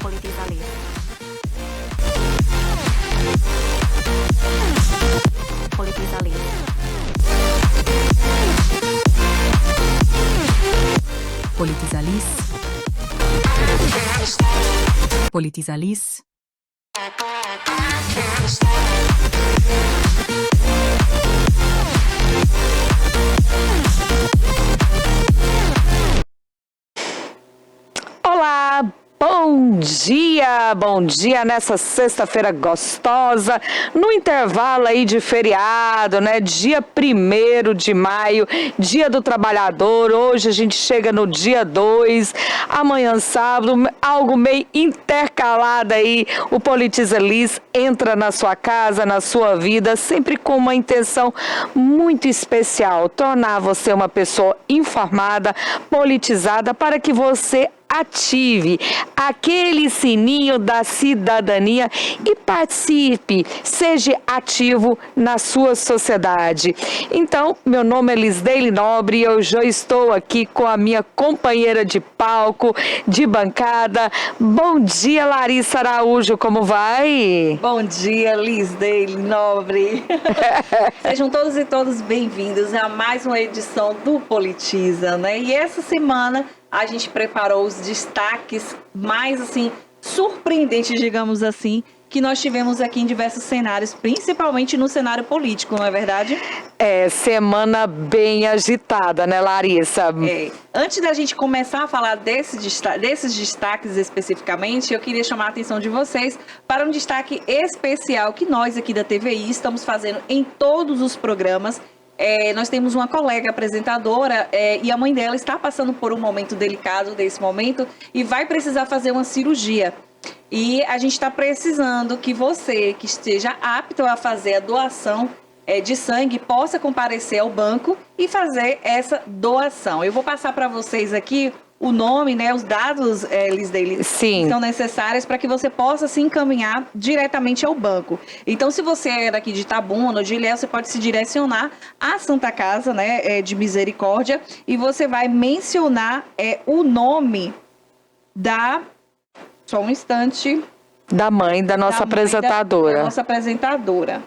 Politizalis. Politizalis. Politizalis. Politizalis. Olá, bom dia nessa sexta-feira gostosa, no intervalo aí de feriado, né? Dia 1º de maio, Dia do Trabalhador. Hoje a gente chega no dia 2, amanhã sábado, algo meio intercalado aí. O Politiza Liz entra na sua casa, na sua vida, sempre com uma intenção muito especial, tornar você uma pessoa informada, politizada, para que você ative aquele sininho da cidadania e participe, seja ativo na sua sociedade. Então, meu nome é Lisdeile Nobre e eu já estou aqui com a minha companheira de palco, de bancada. Bom dia, Larissa Araújo, como vai? Bom dia, Lisdeile Nobre. Sejam todos e todas bem-vindos a mais uma edição do Politiza, né? E essa semana a gente preparou os destaques mais, assim, surpreendentes, digamos assim, que nós tivemos aqui em diversos cenários, principalmente no cenário político, não é verdade? É, semana bem agitada, né, Larissa? Antes da gente começar a falar desses destaques especificamente, eu queria chamar a atenção de vocês para um destaque especial que nós aqui da TVI estamos fazendo em todos os programas. Nós temos uma colega apresentadora e a mãe dela está passando por um momento delicado desse momento e vai precisar fazer uma cirurgia. E a gente está precisando que você, que esteja apto a fazer a doação de sangue, possa comparecer ao banco e fazer essa doação. Eu vou passar para vocês aqui o nome, né, os dados, Lisdeile, que são necessários para que você possa se encaminhar diretamente ao banco. Então, se você é daqui de Itabuna ou de Ilhéus, você pode se direcionar à Santa Casa, né, de Misericórdia, e você vai mencionar o nome da... Só um instante. Da mãe da nossa apresentadora. Da nossa apresentadora.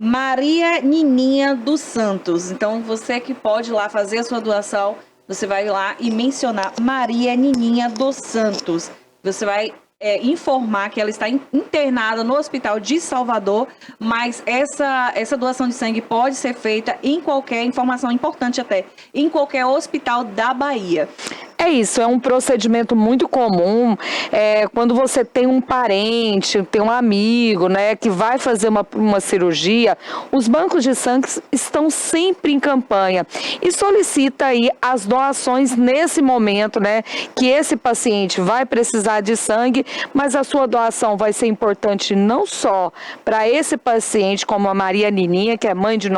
Maria Nininha dos Santos. Então, você que pode ir lá fazer a sua doação, você vai lá e mencionar Maria Nininha dos Santos. Você vai informar que ela está internada no Hospital de Salvador, mas essa doação de sangue pode ser feita em qualquer, informação importante até, em qualquer hospital da Bahia. É isso, é um procedimento muito comum, quando você tem um parente, tem um amigo, né, que vai fazer uma cirurgia, os bancos de sangue estão sempre em campanha e solicita aí as doações nesse momento, né, que esse paciente vai precisar de sangue, mas a sua doação vai ser importante não só para esse paciente, como a Maria Nininha, que é mãe de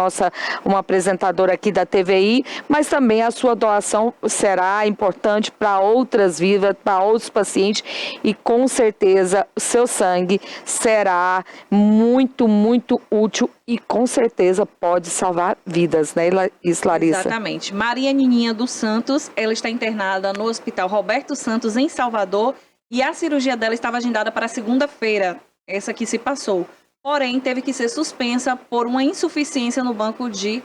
uma apresentadora aqui da TVI, mas também a sua doação será importante para outras vidas, para outros pacientes, e com certeza o seu sangue será muito, muito útil e com certeza pode salvar vidas, né, Larissa? Exatamente. Maria Nininha dos Santos, ela está internada no Hospital Roberto Santos, em Salvador, e a cirurgia dela estava agendada para segunda-feira, essa que se passou. Porém, teve que ser suspensa por uma insuficiência no banco de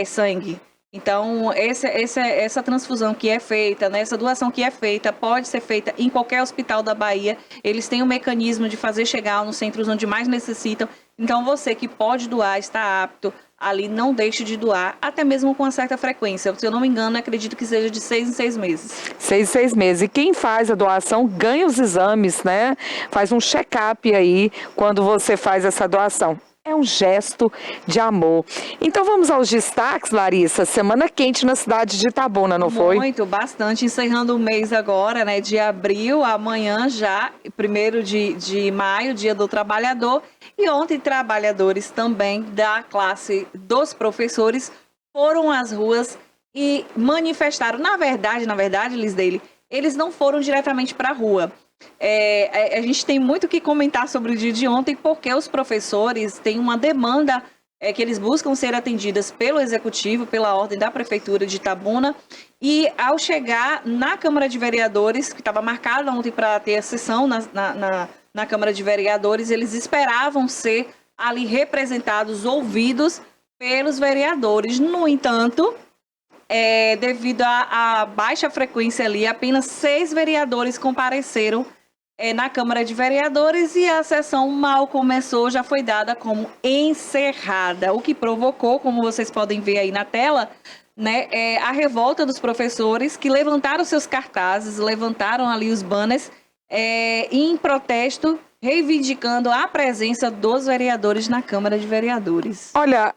sangue. Então, essa transfusão que é feita, né, essa doação que é feita, pode ser feita em qualquer hospital da Bahia. Eles têm um mecanismo de fazer chegar nos centros onde mais necessitam. Então, você que pode doar, está apto ali, não deixe de doar, até mesmo com uma certa frequência. Se eu não me engano, acredito que seja de 6 em 6 meses. 6 em 6 meses. E quem faz a doação ganha os exames, né? Faz um check-up aí quando você faz essa doação. É um gesto de amor. Então vamos aos destaques, Larissa. Semana quente na cidade de Itabuna, não foi? Muito, bastante. Encerrando o mês agora, né, de abril, amanhã já, 1º de maio, Dia do Trabalhador. E ontem, trabalhadores também da classe dos professores foram às ruas e manifestaram. Na verdade, Lisdeile, eles não foram diretamente para a rua. A gente tem muito o que comentar sobre o dia de ontem, porque os professores têm uma demanda é que eles buscam ser atendidas pelo Executivo, pela ordem da Prefeitura de Itabuna, e ao chegar na Câmara de Vereadores, que estava marcada ontem para ter a sessão na Câmara de Vereadores, eles esperavam ser ali representados, ouvidos pelos vereadores. No entanto, devido à baixa frequência ali, apenas 6 vereadores compareceram na Câmara de Vereadores e a sessão mal começou, já foi dada como encerrada, o que provocou, como vocês podem ver aí na tela, né, a revolta dos professores que levantaram seus cartazes, levantaram ali os banners em protesto, reivindicando a presença dos vereadores na Câmara de Vereadores. Olha,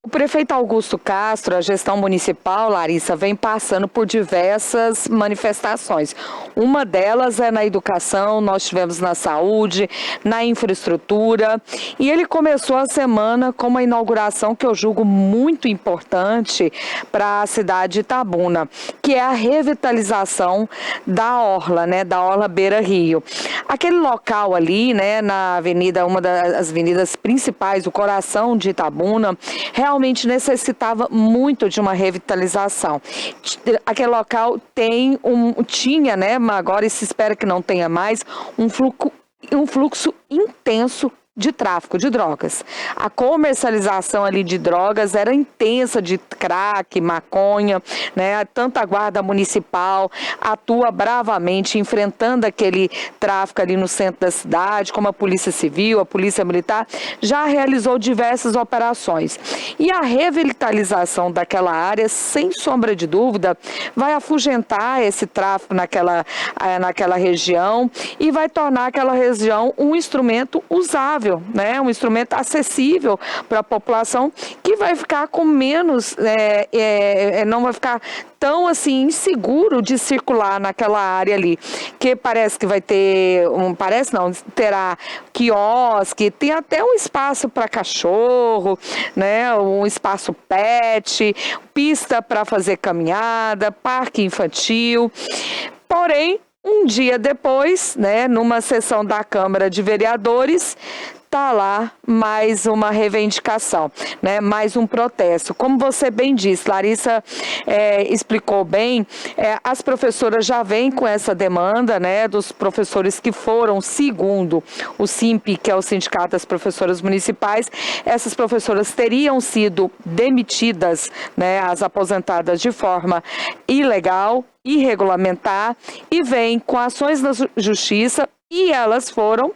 o prefeito Augusto Castro, a gestão municipal, Larissa, vem passando por diversas manifestações. Uma delas é na educação, nós tivemos na saúde, na infraestrutura, e ele começou a semana com uma inauguração que eu julgo muito importante para a cidade de Itabuna, que é a revitalização da Orla, né, da Orla Beira Rio. Aquele local ali, né, na avenida, uma das avenidas principais, o coração de Itabuna, realmente necessitava muito de uma revitalização. Aquele local tinha, né, mas agora se espera que não tenha mais, um fluxo intenso de tráfico de drogas. A comercialização ali de drogas era intensa, de crack, maconha, né? Tanto a guarda municipal atua bravamente enfrentando aquele tráfico ali no centro da cidade, como a Polícia Civil, a Polícia Militar, já realizou diversas operações. E a revitalização daquela área, sem sombra de dúvida, vai afugentar esse tráfico naquela região e vai tornar aquela região um instrumento usável, né? Um instrumento acessível para a população, que vai ficar com menos, não vai ficar tão assim inseguro de circular naquela área ali, que parece que vai ter, terá quiosque, tem até um espaço para cachorro, né? Um espaço pet, pista para fazer caminhada, parque infantil. Porém, um dia depois, né, numa sessão da Câmara de Vereadores, está lá mais uma reivindicação, né? Mais um protesto. Como você bem disse, Larissa explicou bem, as professoras já vêm com essa demanda, né, dos professores que foram, segundo o SIMP, que é o Sindicato das Professoras Municipais, essas professoras teriam sido demitidas, né, as aposentadas de forma ilegal, irregulamentar, e vêm com ações na justiça, e elas foram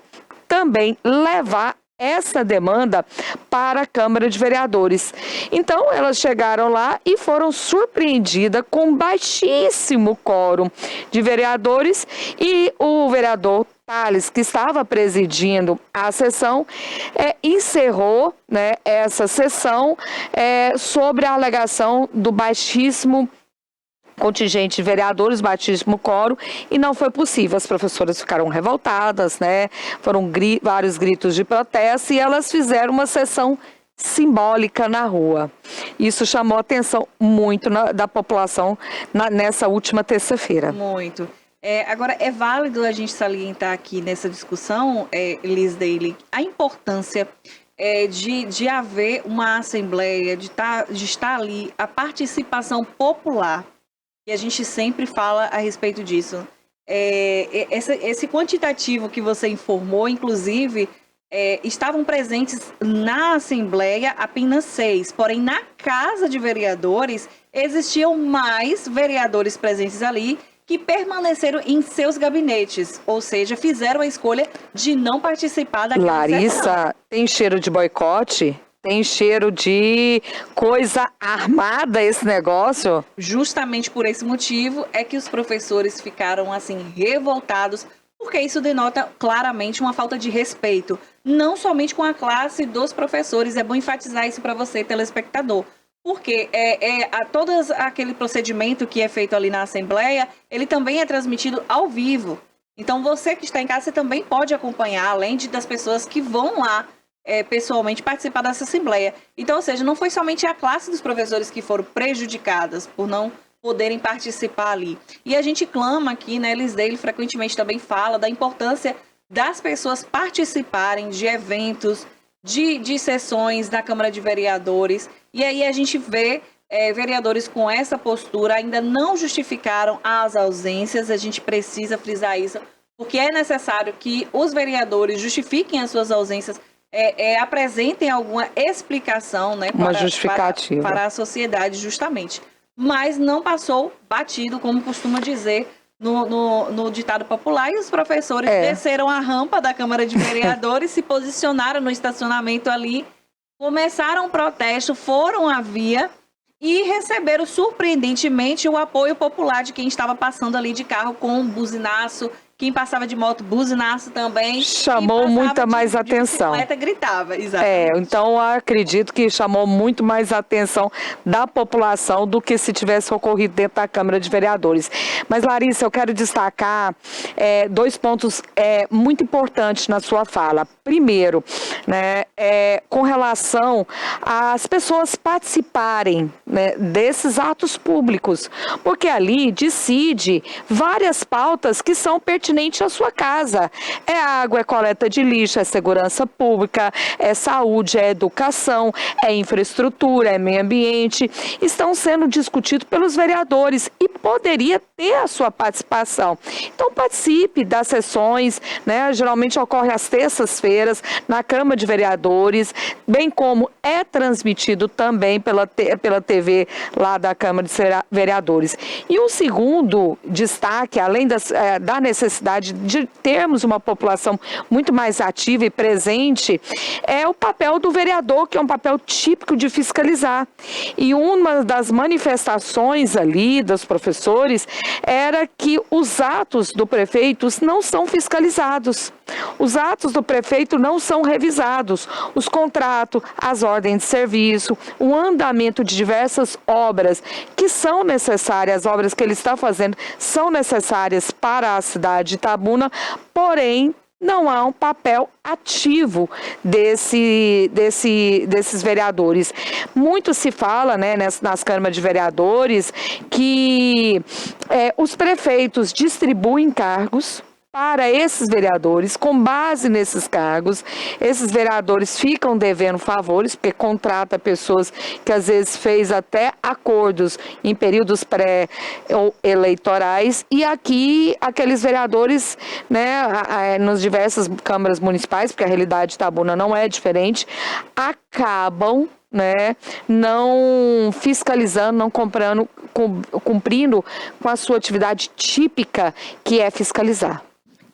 também levar essa demanda para a Câmara de Vereadores. Então, elas chegaram lá e foram surpreendidas com um baixíssimo quórum de vereadores, e o vereador Thales, que estava presidindo a sessão, encerrou, né, essa sessão sobre a alegação do baixíssimo contingente de vereadores, baixíssimo quórum, e não foi possível. As professoras ficaram revoltadas, né? Foram vários gritos de protesto, e elas fizeram uma sessão simbólica na rua. Isso chamou a atenção muito da população nessa última terça-feira. Muito. Agora, é válido a gente salientar aqui nessa discussão, Liz Daly, a importância de haver uma assembleia, de estar ali, a participação popular. E a gente sempre fala a respeito disso. Esse quantitativo que você informou, inclusive, estavam presentes na Assembleia apenas 6. Porém, na Casa de Vereadores, existiam mais vereadores presentes ali que permaneceram em seus gabinetes. Ou seja, fizeram a escolha de não participar daquela Larissa, sessão. Tem cheiro de boicote? Tem cheiro de coisa armada esse negócio? Justamente por esse motivo é que os professores ficaram assim revoltados, porque isso denota claramente uma falta de respeito, não somente com a classe dos professores. É bom enfatizar isso para você, telespectador, porque todo aquele procedimento que é feito ali na Assembleia, ele também é transmitido ao vivo. Então você que está em casa, você também pode acompanhar, além das pessoas que vão lá pessoalmente participar dessa Assembleia. Então, ou seja, não foi somente a classe dos professores que foram prejudicadas por não poderem participar ali. E a gente clama aqui, né, Liz Daly frequentemente também fala da importância das pessoas participarem de eventos, de sessões da Câmara de Vereadores. E aí a gente vê vereadores com essa postura, ainda não justificaram as ausências. A gente precisa frisar isso, porque é necessário que os vereadores justifiquem as suas ausências, apresentem alguma explicação, né, Uma justificativa para a sociedade, justamente. Mas não passou batido, como costuma dizer no ditado popular, e os professores desceram a rampa da Câmara de Vereadores, se posicionaram no estacionamento ali, começaram o protesto, foram à via e receberam surpreendentemente o apoio popular de quem estava passando ali de carro com um buzinaço. Quem passava de moto, buzinaço também. Chamou muita mais atenção. De bicicleta, gritava, exatamente. Então eu acredito que chamou muito mais atenção da população do que se tivesse ocorrido dentro da Câmara de Vereadores. Mas, Larissa, eu quero destacar 2 pontos muito importantes na sua fala. Primeiro, né, com relação às pessoas participarem, né, desses atos públicos, porque ali decide várias pautas que são pertinentes à sua casa. É água, é coleta de lixo, é segurança pública, é saúde, é educação, é infraestrutura, é meio ambiente. Estão sendo discutidos pelos vereadores e poderia ter a sua participação. Então participe das sessões, né? Geralmente ocorre às terças-feiras na Câmara de Vereadores, bem como é transmitido também pela TV lá da Câmara de Vereadores. E um segundo destaque, além da necessidade de termos uma população muito mais ativa e presente, é o papel do vereador, que é um papel típico de fiscalizar. E uma das manifestações ali dos professores era que os atos do prefeito não são fiscalizados. Os atos do prefeito não são revisados. Os contratos, as ordens de serviço, o andamento de diversas obras que são necessárias, as obras que ele está fazendo são necessárias para a cidade de Itabuna, porém não há um papel ativo desses vereadores. Muito se fala, né, nas câmaras de vereadores que os prefeitos distribuem cargos para esses vereadores, com base nesses cargos, esses vereadores ficam devendo favores, porque contrata pessoas que às vezes fez até acordos em períodos pré-eleitorais, e aqui aqueles vereadores, né, nas diversas câmaras municipais, porque a realidade de Itabuna não é diferente, acabam, né, não fiscalizando, não cumprindo com a sua atividade típica, que é fiscalizar.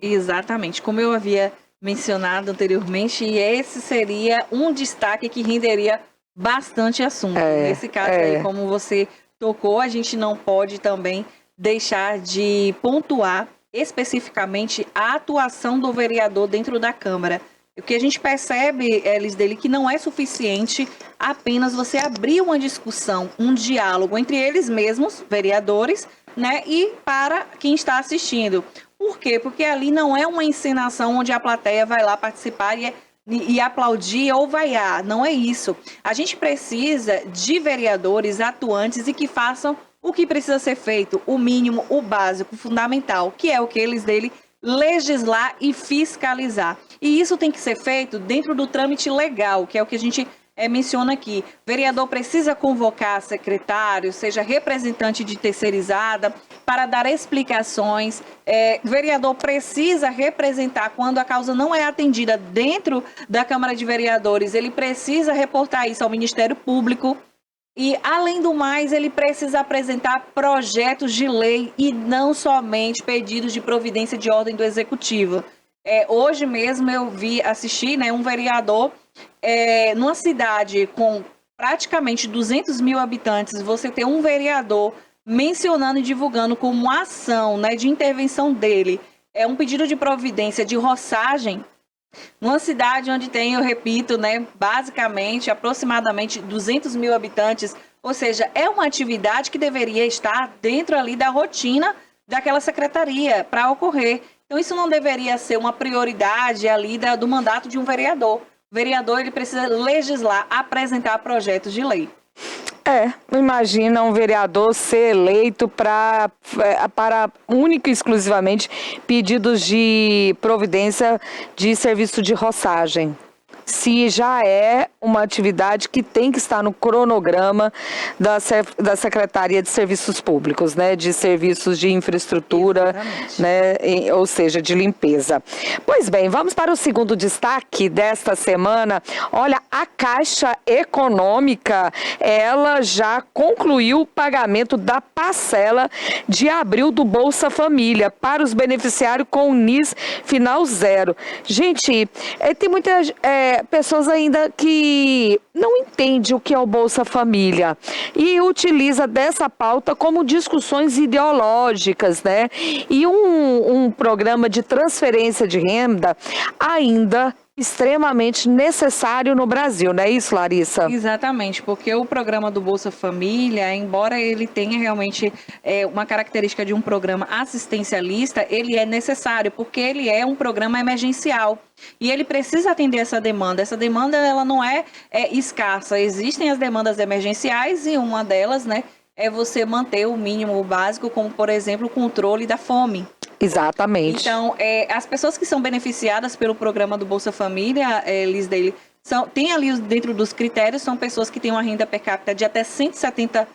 Exatamente, como eu havia mencionado anteriormente, e esse seria um destaque que renderia bastante assunto. Nesse caso aí, como você tocou, a gente não pode também deixar de pontuar especificamente a atuação do vereador dentro da Câmara. O que a gente percebe, Elisdeli, que não é suficiente apenas você abrir uma discussão, um diálogo entre eles mesmos, vereadores, né, e para quem está assistindo. Por quê? Porque ali não é uma encenação onde a plateia vai lá participar e aplaudir ou vaiar. Não é isso. A gente precisa de vereadores atuantes e que façam o que precisa ser feito, o mínimo, o básico, o fundamental, que é o que eles dele legislar e fiscalizar. E isso tem que ser feito dentro do trâmite legal, que é o que a gente menciona aqui. Vereador precisa convocar secretário, seja representante de terceirizada, para dar explicações. Vereador precisa representar quando a causa não é atendida dentro da Câmara de Vereadores. Ele precisa reportar isso ao Ministério Público. E, além do mais, ele precisa apresentar projetos de lei e não somente pedidos de providência de ordem do Executivo. Hoje mesmo eu assisti, né, um vereador numa cidade com praticamente 200 mil habitantes, você tem um vereador mencionando e divulgando como ação, né, de intervenção dele, um pedido de providência de roçagem, numa cidade onde tem, eu repito, né, basicamente, aproximadamente 200 mil habitantes, ou seja, é uma atividade que deveria estar dentro ali da rotina daquela secretaria para ocorrer. Então isso não deveria ser uma prioridade ali do mandato de um vereador. O vereador, ele precisa legislar, apresentar projetos de lei. Imagina um vereador ser eleito para único e exclusivamente pedidos de providência de serviço de roçagem. se já é uma atividade que tem que estar no cronograma da Secretaria de Serviços Públicos, né, de serviços de infraestrutura, né, ou seja, de limpeza. Pois bem, vamos para o segundo destaque desta semana. Olha, a Caixa Econômica, ela já concluiu o pagamento da parcela de abril do Bolsa Família para os beneficiários com NIS final zero. Gente, tem muitas pessoas ainda que não entendem o que é o Bolsa Família e utiliza dessa pauta como discussões ideológicas, né? E um programa de transferência de renda ainda extremamente necessário no Brasil, não é isso, Larissa? Exatamente, porque o programa do Bolsa Família, embora ele tenha realmente uma característica de um programa assistencialista, ele é necessário porque ele é um programa emergencial e ele precisa atender essa demanda. Essa demanda ela não é escassa, existem as demandas emergenciais e uma delas, né, é você manter o mínimo básico, como por exemplo o controle da fome. Exatamente. Então, as pessoas que são beneficiadas pelo programa do Bolsa Família, Liz Daily, tem ali dentro dos critérios, são pessoas que têm uma renda per capita de até R$170,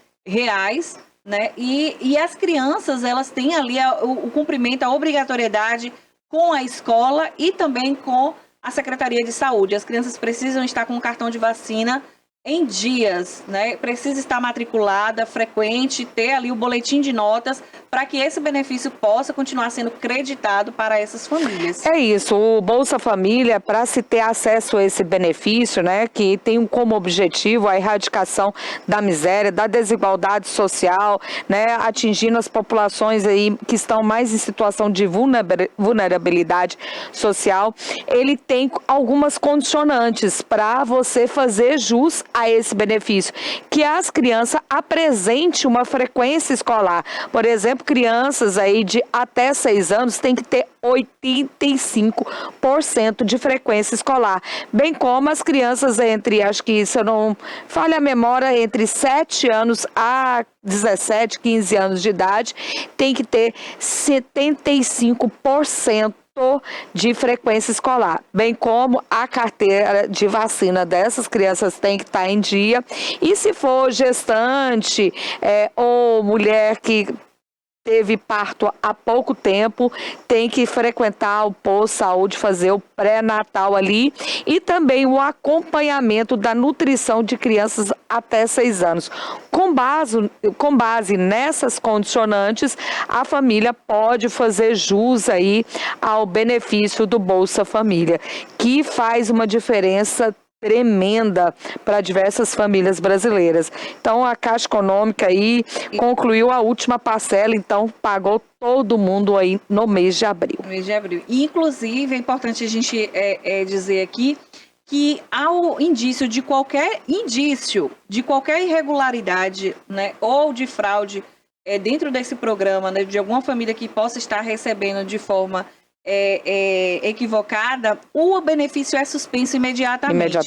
né? E as crianças, elas têm ali o cumprimento, a obrigatoriedade com a escola e também com a Secretaria de Saúde. As crianças precisam estar com o cartão de vacina em dias, né? Precisa estar matriculada, frequente, ter ali o boletim de notas para que esse benefício possa continuar sendo creditado para essas famílias. É isso, o Bolsa Família, para se ter acesso a esse benefício, né, que tem como objetivo a erradicação da miséria, da desigualdade social, né, atingindo as populações aí que estão mais em situação de vulnerabilidade social, ele tem algumas condicionantes para você fazer jus a esse benefício, que as crianças apresentem uma frequência escolar. Por exemplo, crianças aí de até 6 anos têm que ter 85% de frequência escolar, bem como as crianças entre, acho que se eu não falha a memória, entre 7 anos a 17, 15 anos de idade, tem que ter 75% de frequência escolar, bem como a carteira de vacina dessas crianças tem que estar em dia. E se for gestante ou mulher que teve parto há pouco tempo, tem que frequentar o posto de saúde, fazer o pré-natal ali e também o acompanhamento da nutrição de crianças até 6 anos. Com base nessas condicionantes, a família pode fazer jus aí ao benefício do Bolsa Família, que faz uma diferença tremenda para diversas famílias brasileiras. Então a Caixa Econômica aí concluiu a última parcela, então pagou todo mundo aí no mês de abril. No mês de abril. E, inclusive, é importante a gente dizer aqui que ao indício de qualquer irregularidade, né, ou de fraude dentro desse programa, né, de alguma família que possa estar recebendo de forma equivocada, o benefício é suspenso imediatamente.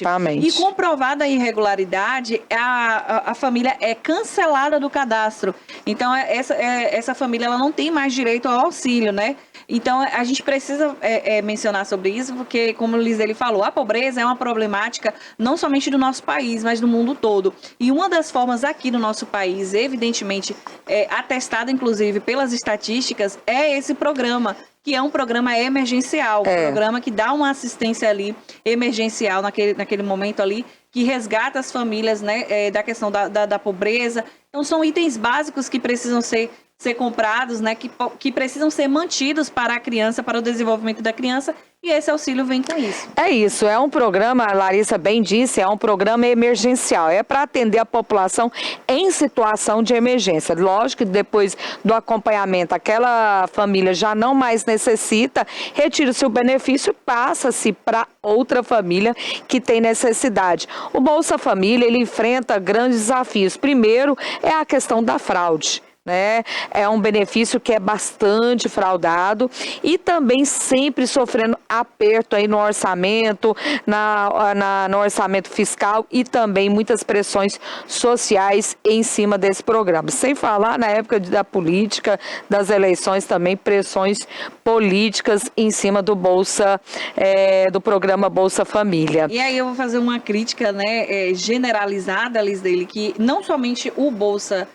E comprovada a irregularidade, a família é cancelada do cadastro. Então, essa família ela não tem mais direito ao auxílio, né? Então, a gente precisa mencionar sobre isso, porque, como o Liz ele falou, a pobreza é uma problemática não somente do nosso país, mas do mundo todo. E uma das formas aqui do nosso país, evidentemente, atestada, inclusive, pelas estatísticas, é esse programa, que é um programa emergencial, um programa que dá uma assistência ali emergencial naquele momento ali, que resgata as famílias, né, da questão da pobreza. Então, são itens básicos que precisam ser comprados, né, que precisam ser mantidos para a criança, para o desenvolvimento da criança, e esse auxílio vem com isso. É isso, é um programa, a Larissa bem disse, é um programa emergencial, é para atender a população em situação de emergência. Lógico que depois do acompanhamento, aquela família já não mais necessita, retira-se o benefício, passa-se para outra família que tem necessidade. O Bolsa Família, ele enfrenta grandes desafios. Primeiro, é a questão da fraude. né? É um benefício que é bastante fraudado e também sempre sofrendo aperto aí no orçamento, no orçamento fiscal e também muitas pressões sociais em cima desse programa. Sem falar na época da política, das eleições também, pressões políticas em cima do do programa Bolsa Família. E aí eu vou fazer uma crítica, né, generalizada, Lisdeile, que não somente o Bolsa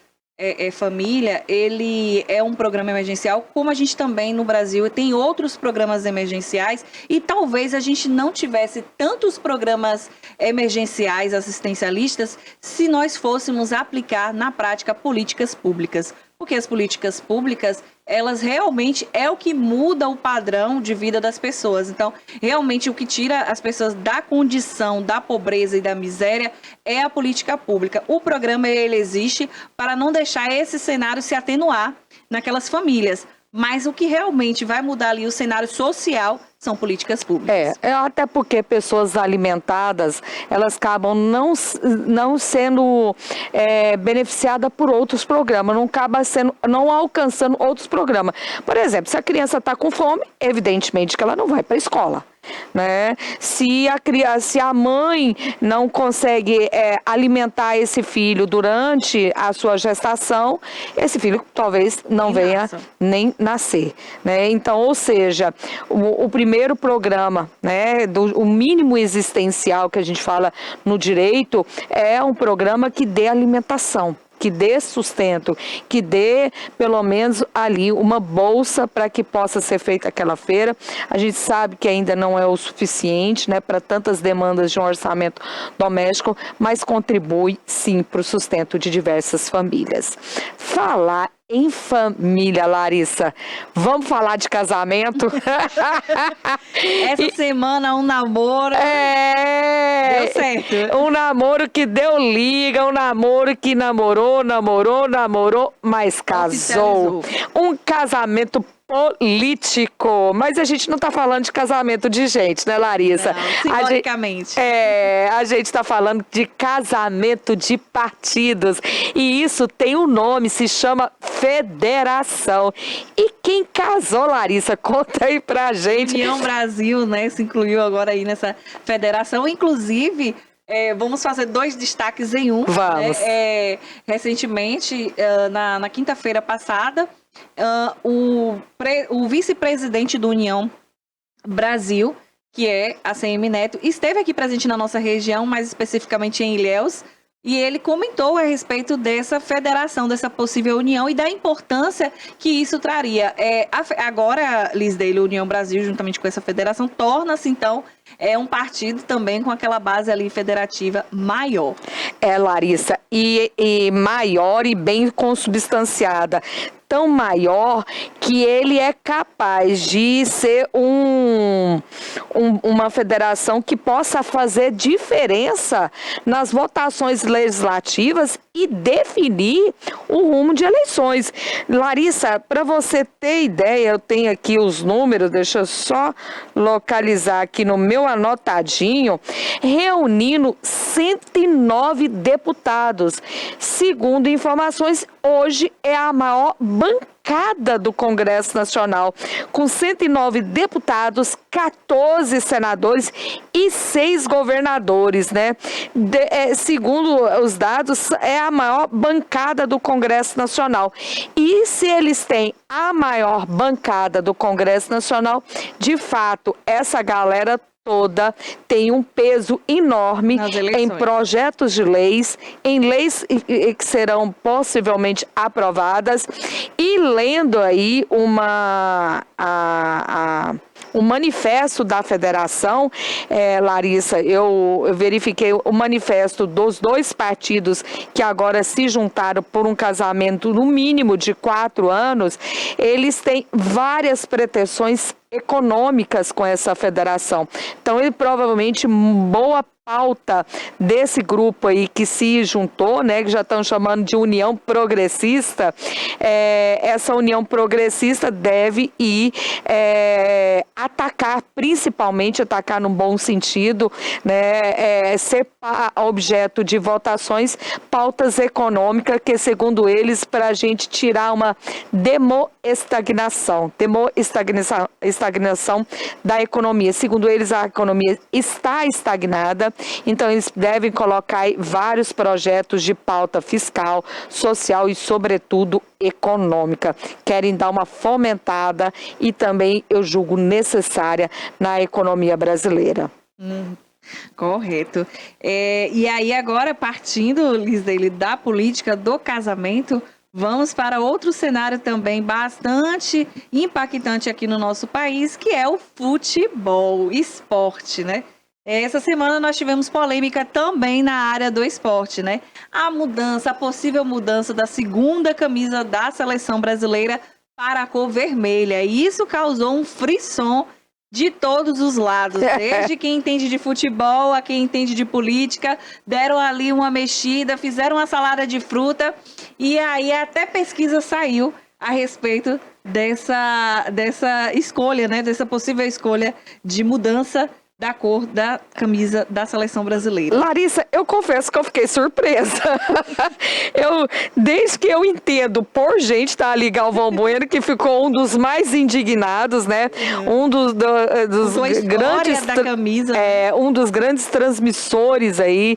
Família, ele é um programa emergencial, como a gente também no Brasil tem outros programas emergenciais e talvez a gente não tivesse tantos programas emergenciais assistencialistas se nós fôssemos aplicar na prática políticas públicas. Porque as políticas públicas, elas realmente é o que muda o padrão de vida das pessoas. Então, realmente o que tira as pessoas da condição da pobreza e da miséria é a política pública. O programa, ele existe para não deixar esse cenário se atenuar naquelas famílias. Mas o que realmente vai mudar ali o cenário social são políticas públicas. Até porque pessoas alimentadas, elas acabam não sendo beneficiadas por outros programas, não alcançando outros programas. Por exemplo, se a criança está com fome, evidentemente que ela não vai para a escola. Né? Se a mãe não consegue alimentar esse filho durante a sua gestação, esse filho talvez não venha nem nascer, né? Então, ou seja, o primeiro programa, né, o mínimo existencial que a gente fala no direito é um programa que dê alimentação, que dê sustento, que dê pelo menos ali uma bolsa para que possa ser feita aquela feira. A gente sabe que ainda não é o suficiente, né, para tantas demandas de um orçamento doméstico, mas contribui sim para o sustento de diversas famílias. Falar em família, Larissa, vamos falar de casamento? Essa semana um namoro deu certo. Um namoro que deu liga, um namoro que namorou, mas casou. Um casamento político, mas a gente não está falando de casamento de gente, né, Larissa? Não, simbolicamente. A gente está falando de casamento de partidos e isso tem um nome, se chama federação. E quem casou, Larissa? Conta aí pra gente. União Brasil, né, se incluiu agora aí nessa federação, inclusive. Vamos fazer 2 destaques em um. Vamos. Recentemente, na quinta-feira passada, o vice-presidente do União Brasil, que é ACM Neto, esteve aqui presente na nossa região, mais especificamente em Ilhéus, e ele comentou a respeito dessa federação, dessa possível união e da importância que isso traria. Agora, Lisdeile, União Brasil, juntamente com essa federação, torna-se, então, um partido também com aquela base ali federativa maior. Larissa, e maior e bem consubstanciada. Tão maior que ele é capaz de ser uma federação que possa fazer diferença nas votações legislativas e definir o rumo de eleições. Larissa, para você ter ideia, eu tenho aqui os números, deixa eu só localizar aqui no meu anotadinho, reunindo 109 deputados. Segundo informações, hoje é a maior bancada do Congresso Nacional, com 109 deputados, 14 senadores e 6 governadores, né? Segundo os dados, é a maior bancada do Congresso Nacional. E se eles têm a maior bancada do Congresso Nacional, de fato, essa galera toda tem um peso enorme em projetos de leis, em leis que serão possivelmente aprovadas, e lendo aí o manifesto da federação, Larissa, eu verifiquei o manifesto dos 2 partidos que agora se juntaram por um casamento no mínimo de 4 anos, eles têm várias pretensões econômicas com essa federação. Então, ele provavelmente, boa pauta desse grupo aí que se juntou, né, que já estão chamando de União Progressista, essa União Progressista deve ir atacar, principalmente atacar num bom sentido, né, ser objeto de votações, pautas econômicas que, segundo eles, para a gente tirar uma estagnação da economia. Segundo eles, a economia está estagnada. Então, eles devem colocar aí vários projetos de pauta fiscal, social e, sobretudo, econômica. Querem dar uma fomentada e também, eu julgo, necessária na economia brasileira. Correto. E aí, agora, partindo, Lisdeile, da política do casamento, vamos para outro cenário também bastante impactante aqui no nosso país, que é o futebol, esporte, né? Essa semana nós tivemos polêmica também na área do esporte, né? A possível mudança da segunda camisa da seleção brasileira para a cor vermelha. E isso causou um frisson de todos os lados, desde quem entende de futebol a quem entende de política, deram ali uma mexida, fizeram uma salada de fruta e aí até pesquisa saiu a respeito dessa escolha, né? Dessa possível escolha de mudança da cor da camisa da seleção brasileira. Larissa, eu confesso que eu fiquei surpresa. Desde que eu entendo por gente, tá ali Galvão Bueno, que ficou um dos mais indignados, né? Um dos grandes da camisa. Um dos grandes transmissores aí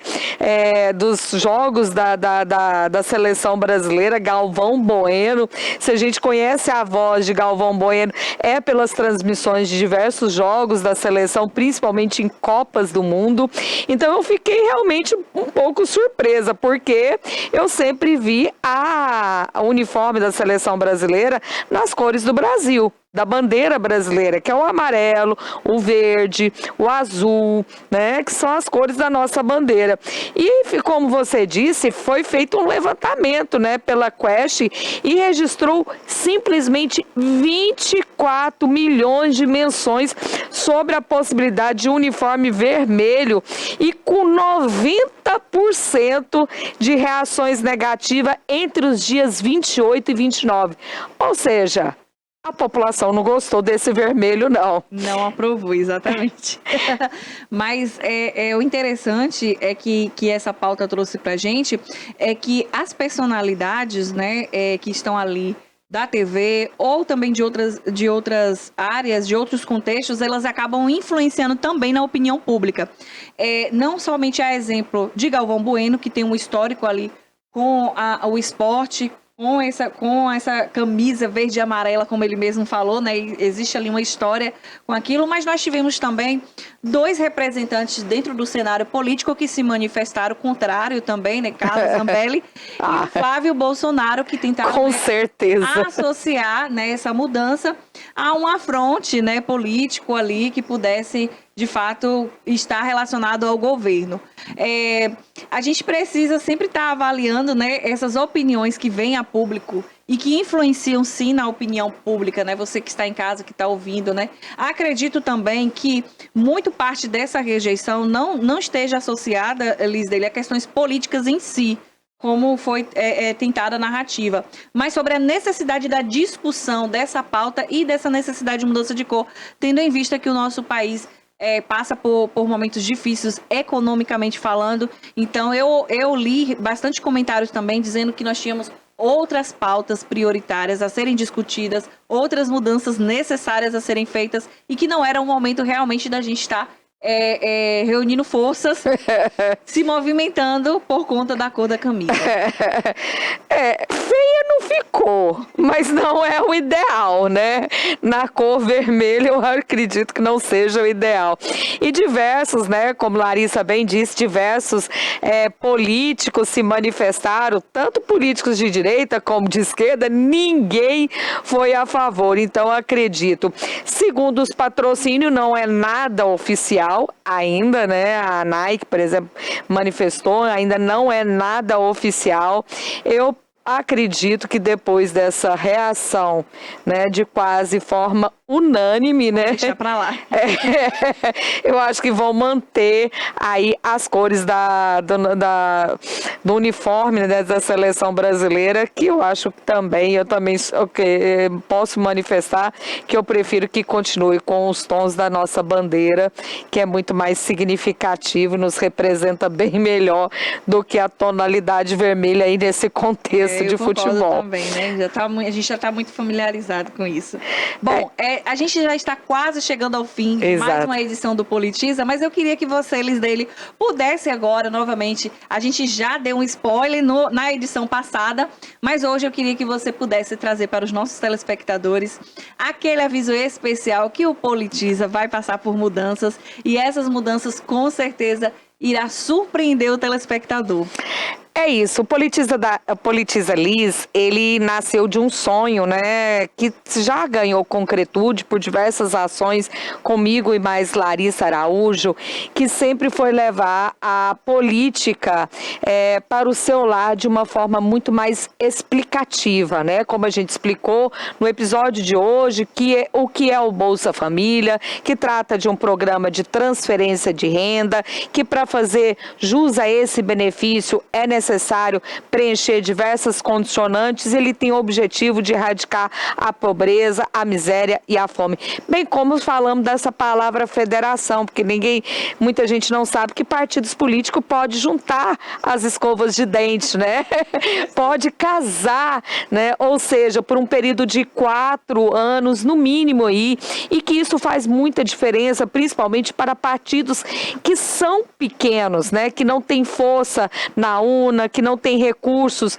dos jogos da seleção brasileira, Galvão Bueno. Se a gente conhece a voz de Galvão Bueno, é pelas transmissões de diversos jogos da seleção, principalmente em Copas do Mundo. Então eu fiquei realmente um pouco surpresa, porque eu sempre vi a uniforme da seleção brasileira nas cores do Brasil, da bandeira brasileira, que é o amarelo, o verde, o azul, né, que são as cores da nossa bandeira. E, como você disse, foi feito um levantamento, né, pela Quest e registrou simplesmente 24 milhões de menções sobre a possibilidade de uniforme vermelho e com 90% de reações negativas entre os dias 28 e 29. Ou seja, a população não gostou desse vermelho, não. Não aprovou, exatamente. Mas o interessante é que essa pauta trouxe pra gente é que as personalidades, né, que estão ali da TV ou também de outras áreas, de outros contextos, elas acabam influenciando também na opinião pública. Não somente a exemplo de Galvão Bueno, que tem um histórico ali com o esporte, com essa camisa verde e amarela, como ele mesmo falou, né? Existe ali uma história com aquilo, mas nós tivemos também 2 representantes dentro do cenário político que se manifestaram contrário também, né? Carlos Zambelli e o Flávio Bolsonaro, que tentaram com certeza associar, né, essa mudança a um afronte, né, político ali que pudesse, de fato, estar relacionado ao governo. A gente precisa sempre estar avaliando, né, essas opiniões que vêm a público e que influenciam, sim, na opinião pública, né? Você que está em casa, que está ouvindo, né? Acredito também que muito parte dessa rejeição não esteja associada, Lisdeile, a questões políticas em si, como foi tentada a narrativa, mas sobre a necessidade da discussão dessa pauta e dessa necessidade de mudança de cor, tendo em vista que o nosso país passa por momentos difíceis economicamente falando. Então eu li bastante comentários também dizendo que nós tínhamos outras pautas prioritárias a serem discutidas, outras mudanças necessárias a serem feitas e que não era o momento realmente da gente estar reunindo forças, se movimentando por conta da cor da camisa. Feia não ficou, mas não é o ideal, né? Na cor vermelha eu acredito que não seja o ideal. E diversos, né, como Larissa bem disse, diversos políticos se manifestaram, tanto políticos de direita como de esquerda, ninguém foi a favor. Então acredito, segundo os patrocínios, não é nada oficial ainda, né? A Nike, por exemplo, manifestou, ainda não é nada oficial. Eu acredito que depois dessa reação, né, de quase forma unânime, né? Deixa pra lá. Eu acho que vão manter aí as cores do uniforme, né, da seleção brasileira, que eu acho que também, posso manifestar que eu prefiro que continue com os tons da nossa bandeira, que é muito mais significativo, nos representa bem melhor do que a tonalidade vermelha aí nesse contexto de Eu concordo futebol. também, né? A gente já está muito familiarizado com isso. Bom, a gente já está quase chegando ao fim de mais Exato. uma edição do Politiza, mas eu queria que você, Liz dele, pudesse agora, novamente, a gente já deu um spoiler na edição passada, mas hoje eu queria que você pudesse trazer para os nossos telespectadores aquele aviso especial que o Politiza vai passar por mudanças, e essas mudanças com certeza irá surpreender o telespectador. É isso, o Politiza Liz, ele nasceu de um sonho, né, que já ganhou concretude por diversas ações comigo e mais Larissa Araújo, que sempre foi levar a política para o seu lar de uma forma muito mais explicativa, né, como a gente explicou no episódio de hoje, o que é o Bolsa Família, que trata de um programa de transferência de renda, que para fazer jus a esse benefício é necessário preencher diversas condicionantes. Ele tem o objetivo de erradicar a pobreza, a miséria e a fome. Bem como falamos dessa palavra federação, porque muita gente não sabe que partidos políticos pode juntar as escovas de dente, né? Pode casar, né? Ou seja, por um período de 4 anos, no mínimo aí, e que isso faz muita diferença, principalmente para partidos que são pequenos, né? Que não têm força na urna, que não tem recursos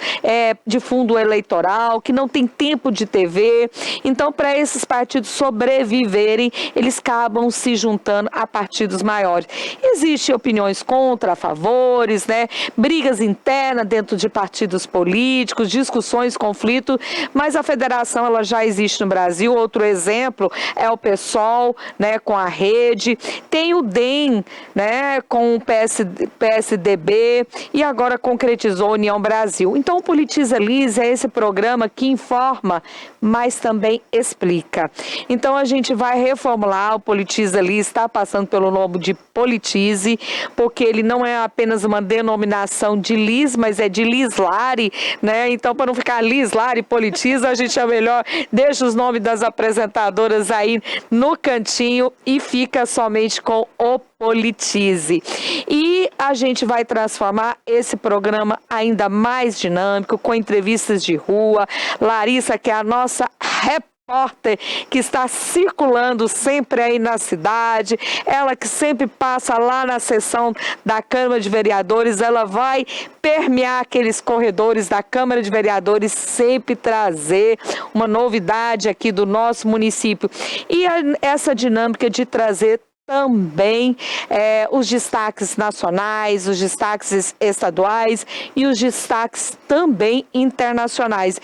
de fundo eleitoral, que não tem tempo de TV. Então, para esses partidos sobreviverem, eles acabam se juntando a partidos maiores. Existem opiniões contra, a favores, né? Brigas internas dentro de partidos políticos, discussões, conflitos, mas a federação ela já existe no Brasil. Outro exemplo é o PSOL, né, com a Rede, tem o DEM, né, com o PSDB, e agora concretizou a União Brasil. Então, o Politiza Liz é esse programa que informa, mas também explica. Então, a gente vai reformular o Politiza Liz, está passando pelo nome de Politize, porque ele não é apenas uma denominação de Liz, mas é de Liz Lari, né? Então, para não ficar Liz Lari Politiza, a gente é melhor deixa os nomes das apresentadoras aí no cantinho e fica somente com o Politize. E a gente vai transformar esse programa ainda mais dinâmico, com entrevistas de rua. Larissa, que é a nossa repórter, que está circulando sempre aí na cidade, ela que sempre passa lá na sessão da Câmara de Vereadores, ela vai permear aqueles corredores da Câmara de Vereadores, sempre trazer uma novidade aqui do nosso município. E essa dinâmica de trazer também os destaques nacionais, os destaques estaduais e os destaques também internacionais.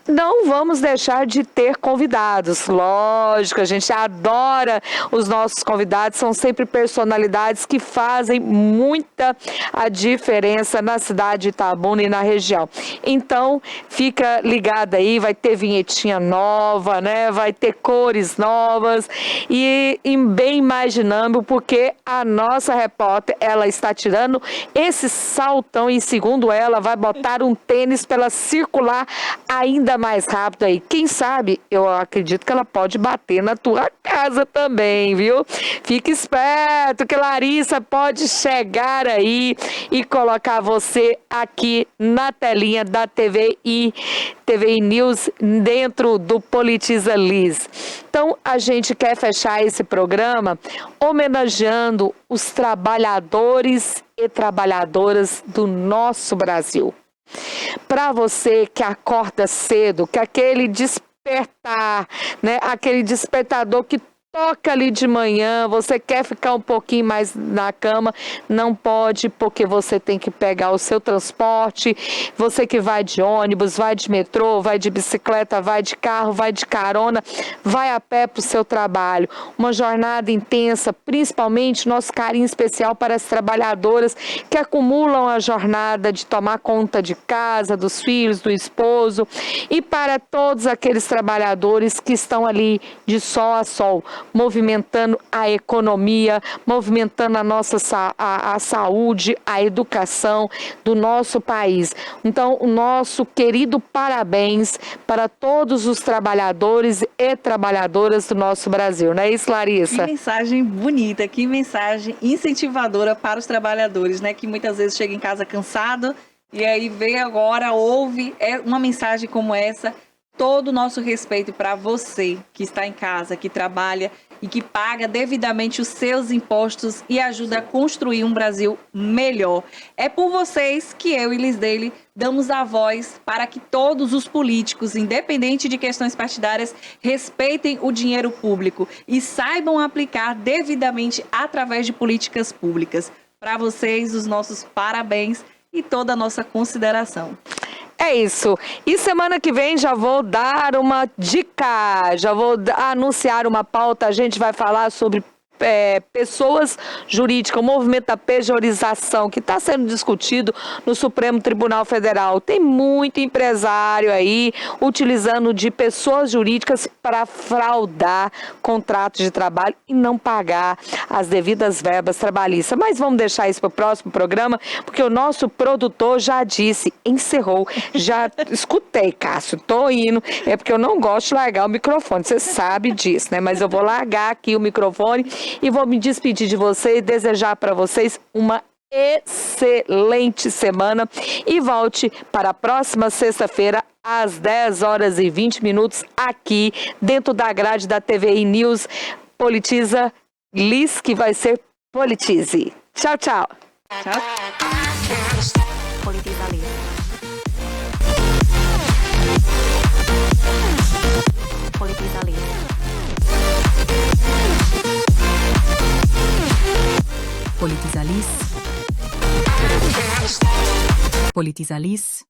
Não vamos deixar de ter convidados, lógico, a gente adora os nossos convidados, são sempre personalidades que fazem muita a diferença na cidade de Itabuna e na região. Então, fica ligado aí, vai ter vinhetinha nova, né? Vai ter cores novas e bem mais dinâmico, porque a nossa repórter, ela está tirando esse saltão e, segundo ela, vai botar um tênis para ela circular ainda mais rápido aí. Quem sabe, eu acredito que ela pode bater na tua casa também, viu? Fique esperto que Larissa pode chegar aí e colocar você aqui na telinha da TV e News dentro do Politiza Liz. Então, a gente quer fechar esse programa homenageando os trabalhadores e trabalhadoras do nosso Brasil. Para você que acorda cedo, que aquele despertar, né, aquele despertador que toca ali de manhã, você quer ficar um pouquinho mais na cama, não pode, porque você tem que pegar o seu transporte, você que vai de ônibus, vai de metrô, vai de bicicleta, vai de carro, vai de carona, vai a pé para o seu trabalho. Uma jornada intensa, principalmente nosso carinho especial para as trabalhadoras que acumulam a jornada de tomar conta de casa, dos filhos, do esposo, e para todos aqueles trabalhadores que estão ali de sol a sol, movimentando a economia, movimentando a nossa a saúde, a educação do nosso país. Então, o nosso querido parabéns para todos os trabalhadores e trabalhadoras do nosso Brasil, não é isso, Larissa? Que mensagem bonita, que mensagem incentivadora para os trabalhadores, né? Que muitas vezes chega em casa cansado e aí vê agora, ouve uma mensagem como essa. Todo o nosso respeito para você que está em casa, que trabalha e que paga devidamente os seus impostos e ajuda a construir um Brasil melhor. É por vocês que eu e Liz Daily damos a voz para que todos os políticos, independente de questões partidárias, respeitem o dinheiro público e saibam aplicar devidamente através de políticas públicas. Para vocês, os nossos parabéns e toda a nossa consideração. É isso. E semana que vem já vou dar uma dica, já vou anunciar uma pauta. A gente vai falar sobre pessoas jurídicas, o movimento da pejorização que está sendo discutido no Supremo Tribunal Federal. Tem muito empresário aí utilizando de pessoas jurídicas para fraudar contratos de trabalho e não pagar as devidas verbas trabalhistas. Mas vamos deixar isso para o próximo programa, porque o nosso produtor já disse, encerrou. Já escutei, Cássio, tô indo. É porque eu não gosto de largar o microfone, você sabe disso, né? Mas eu vou largar aqui o microfone e vou me despedir de vocês, desejar para vocês uma excelente semana e volte para a próxima sexta-feira às 10h20 aqui dentro da grade da TVI News Politiza Liz, que vai ser Politize. Tchau, tchau. Tchau. Politiza Liz. Politiza Liz. Politizalis. Politizalis.